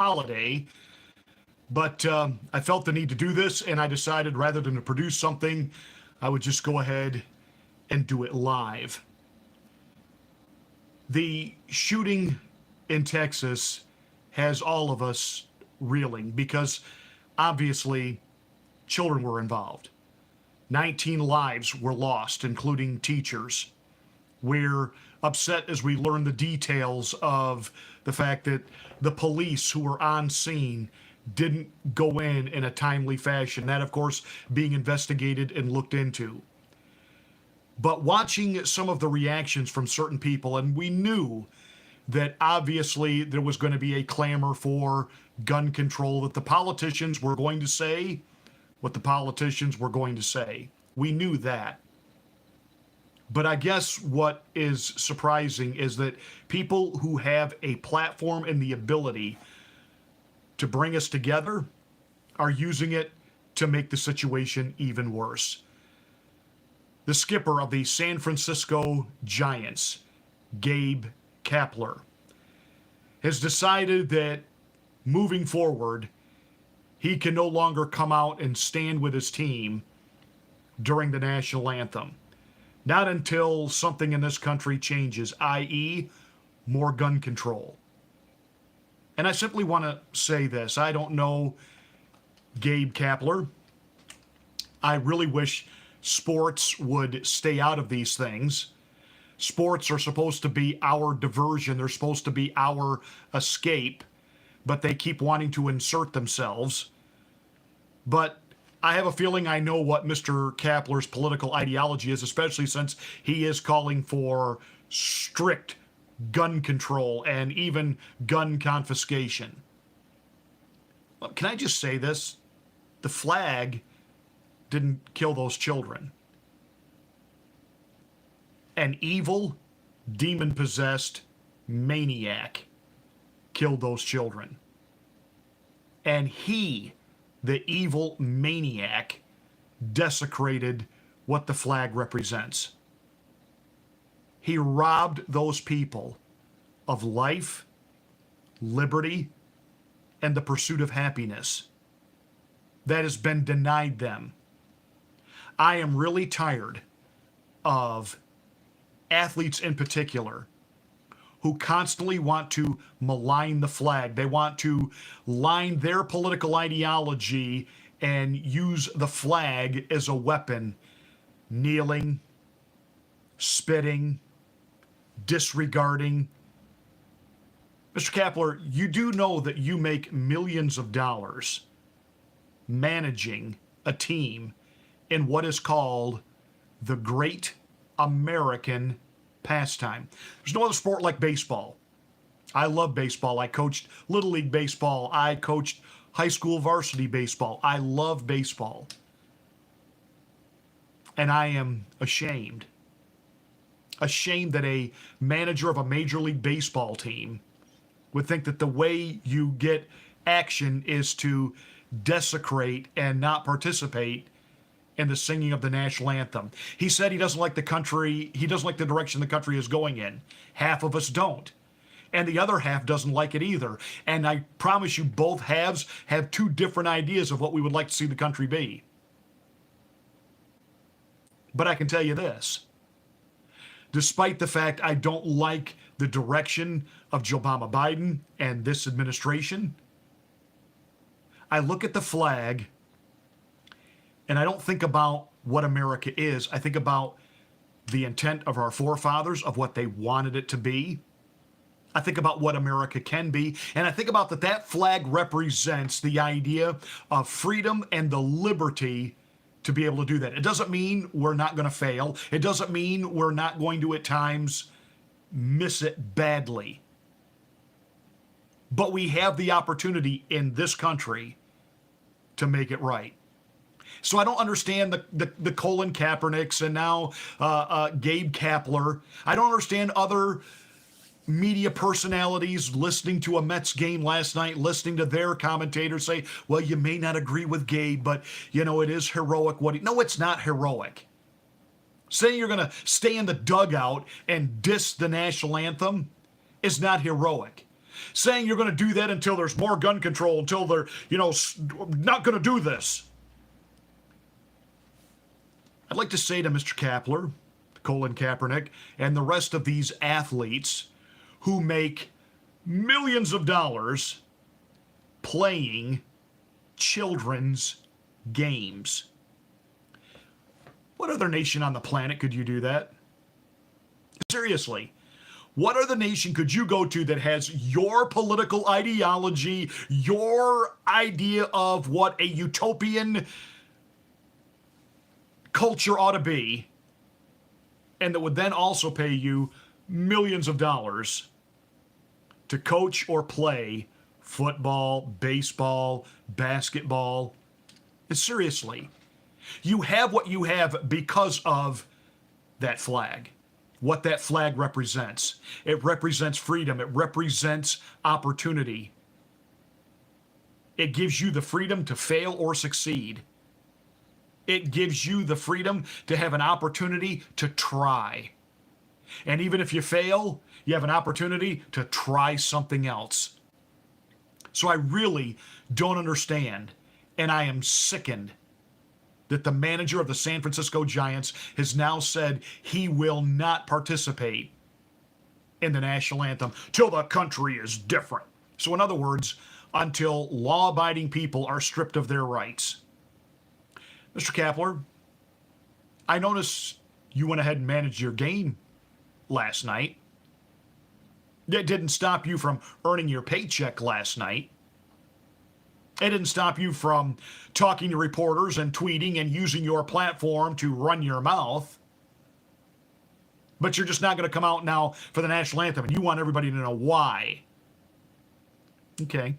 holiday, but I felt the need to do this, and I decided rather than to produce something, I would just go ahead and do it live. The shooting in Texas has all of us reeling because obviously children were involved. 19 lives were lost, including teachers. We're upset as we learn the details of the fact that the police who were on scene didn't go in a timely fashion. That, of course, being investigated and looked into. But watching some of the reactions from certain people, and we knew that obviously there was going to be a clamor for gun control, that the politicians were going to say what the politicians were going to say. We knew that. But I guess what is surprising is that people who have a platform and the ability to bring us together are using it to make the situation even worse. The skipper of the San Francisco Giants, Gabe Kapler, has decided that moving forward, he can no longer come out and stand with his team during the national anthem. Not until something in this country changes, i.e., more gun control. And I simply want to say this. I don't know Gabe Kapler. I really wish sports would stay out of these things. Sports are supposed to be our diversion. They're supposed to be our escape, but they keep wanting to insert themselves. But I have a feeling I know what Mr. Kapler's political ideology is, especially since he is calling for strict gun control and even gun confiscation. Well, can I just say this? The flag didn't kill those children. An evil, demon-possessed maniac killed those children. And he, the evil maniac, desecrated what the flag represents. He robbed those people of life, liberty, and the pursuit of happiness that has been denied them. I am really tired of athletes in particular who constantly want to malign the flag. They want to line their political ideology and use the flag as a weapon, kneeling, spitting, disregarding. Mr. Kapler, you do know that you make millions of dollars managing a team in what is called the Great American Pastime. There's no other sport like baseball. I love baseball. I coached Little League baseball. I coached high school varsity baseball. I love baseball. And I am ashamed that a manager of a Major League Baseball team would think that the way you get action is to desecrate and not participate in the singing of the national anthem. He said he doesn't like the country, he doesn't like the direction the country is going in. Half of us don't. And the other half doesn't like it either. And I promise you, both halves have two different ideas of what we would like to see the country be. But I can tell you this. Despite the fact I don't like the direction of Joe Biden and this administration, I look at the flag and I don't think about what America is. I think about the intent of our forefathers, of what they wanted it to be. I think about what America can be. And I think about that flag represents the idea of freedom and the liberty to be able to do that. It doesn't mean we're not going to fail. It doesn't mean we're not going to at times miss it badly. But we have the opportunity in this country to make it right. So I don't understand the Colin Kaepernicks and now Gabe Kapler. I don't understand other media personalities listening to a Mets game last night, listening to their commentators say, well, you may not agree with Gabe, but, you know, it is heroic. No, it's not heroic. Saying you're going to stay in the dugout and diss the national anthem is not heroic. saying you're going to do that until there's more gun control, until they're, not going to do this. I'd like to say to Mr. Kapler, Colin Kaepernick, and the rest of these athletes who make millions of dollars playing children's games. What other nation on the planet could you do that? Seriously. What other nation could you go to that has your political ideology, your idea of what a utopian culture ought to be, and that would then also pay you millions of dollars to coach or play football, baseball, basketball? And seriously, you have what you have because of that flag. What that flag represents. It represents freedom. It represents opportunity. It gives you the freedom to fail or succeed. It gives you the freedom to have an opportunity to try. And even if you fail, you have an opportunity to try something else. So I really don't understand, and I am sickened that the manager of the San Francisco Giants has now said he will not participate in the national anthem till the country is different. So in other words, until law-abiding people are stripped of their rights. Mr. Kapler, I noticed you went ahead and managed your game last night. It didn't stop you from earning your paycheck last night. It didn't stop you from talking to reporters and tweeting and using your platform to run your mouth. But you're just not going to come out now for the national anthem, and you want everybody to know why. Okay.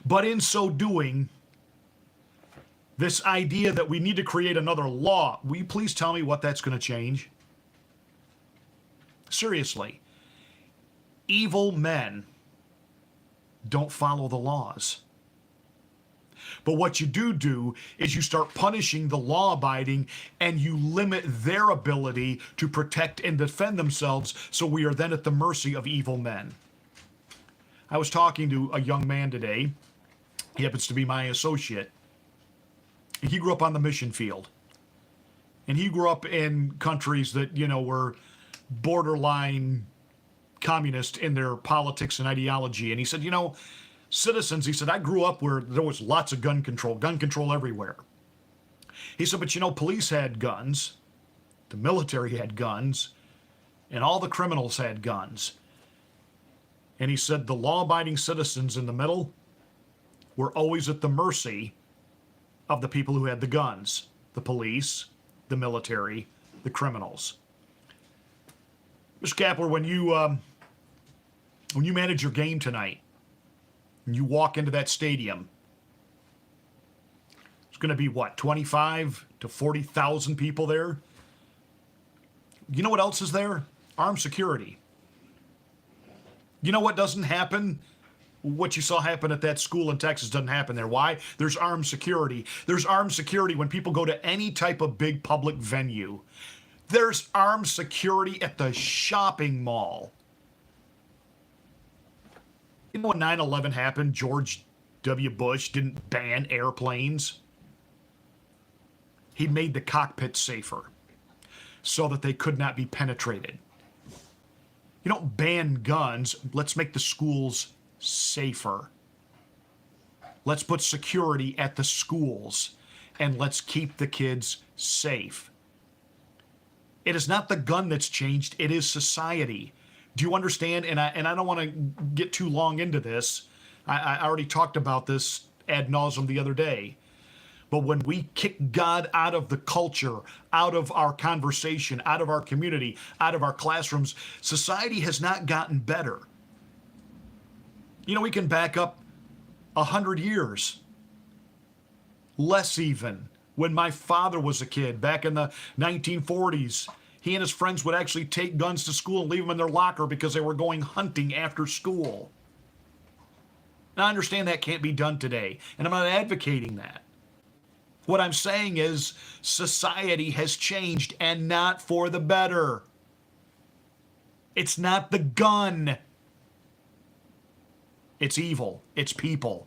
But in so doing, this idea that we need to create another law, will you please tell me what that's going to change? Seriously. Evil men don't follow the laws. But what you do is you start punishing the law-abiding, and you limit their ability to protect and defend themselves, so we are then at the mercy of evil men. I was talking to a young man today. He happens to be my associate. He grew up on the mission field. And he grew up in countries that, were borderline communist in their politics and ideology. And he said, citizens, he said, I grew up where there was lots of gun control everywhere. He said, but police had guns, the military had guns, and all the criminals had guns. And he said the law-abiding citizens in the middle were always at the mercy of the people who had the guns, the police, the military, the criminals. Mr. Kapler, when you manage your game tonight, and you walk into that stadium, it's going to be 25 to 40,000 people there. You know what else is there? Armed security. You know what doesn't happen? What you saw happen at that school in Texas doesn't happen there. Why? There's armed security. There's armed security when people go to any type of big public venue. There's armed security at the shopping mall. You know when 9/11 happened, George W. Bush didn't ban airplanes. He made the cockpit safer so that they could not be penetrated. You don't ban guns. Let's make the schools safer. Let's put security at the schools, and let's keep the kids safe. It is not the gun that's changed. It is society. Do you understand? And I don't want to get too long into this. I already talked about this ad nauseum the other day. But when we kick God out of the culture, out of our conversation, out of our community, out of our classrooms, society has not gotten better. We can back up 100 years. Less even. When my father was a kid, back in the 1940s, he and his friends would actually take guns to school and leave them in their locker because they were going hunting after school. Now, I understand that can't be done today, and I'm not advocating that. What I'm saying is society has changed, and not for the better. It's not the gun. It's evil. It's people.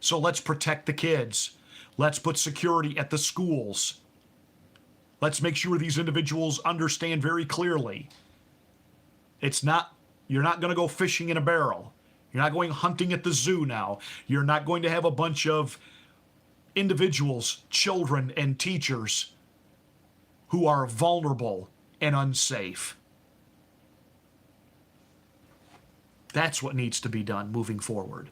So let's protect the kids. Let's put security at the schools. Let's make sure these individuals understand very clearly. You're not going to go fishing in a barrel. You're not going hunting at the zoo now. You're not going to have a bunch of individuals, children, and teachers who are vulnerable and unsafe. That's what needs to be done moving forward.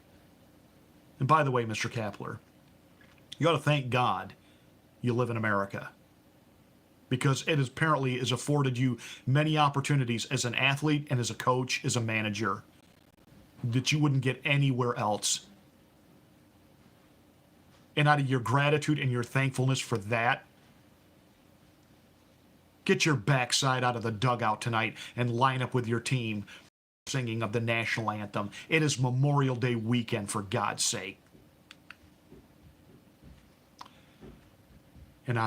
And by the way, Mr. Kapler, you ought to thank God you live in America, because it apparently has afforded you many opportunities as an athlete and as a coach, as a manager, that you wouldn't get anywhere else. And out of your gratitude and your thankfulness for that, get your backside out of the dugout tonight and line up with your team singing of the national anthem. It is Memorial Day weekend, for God's sake. And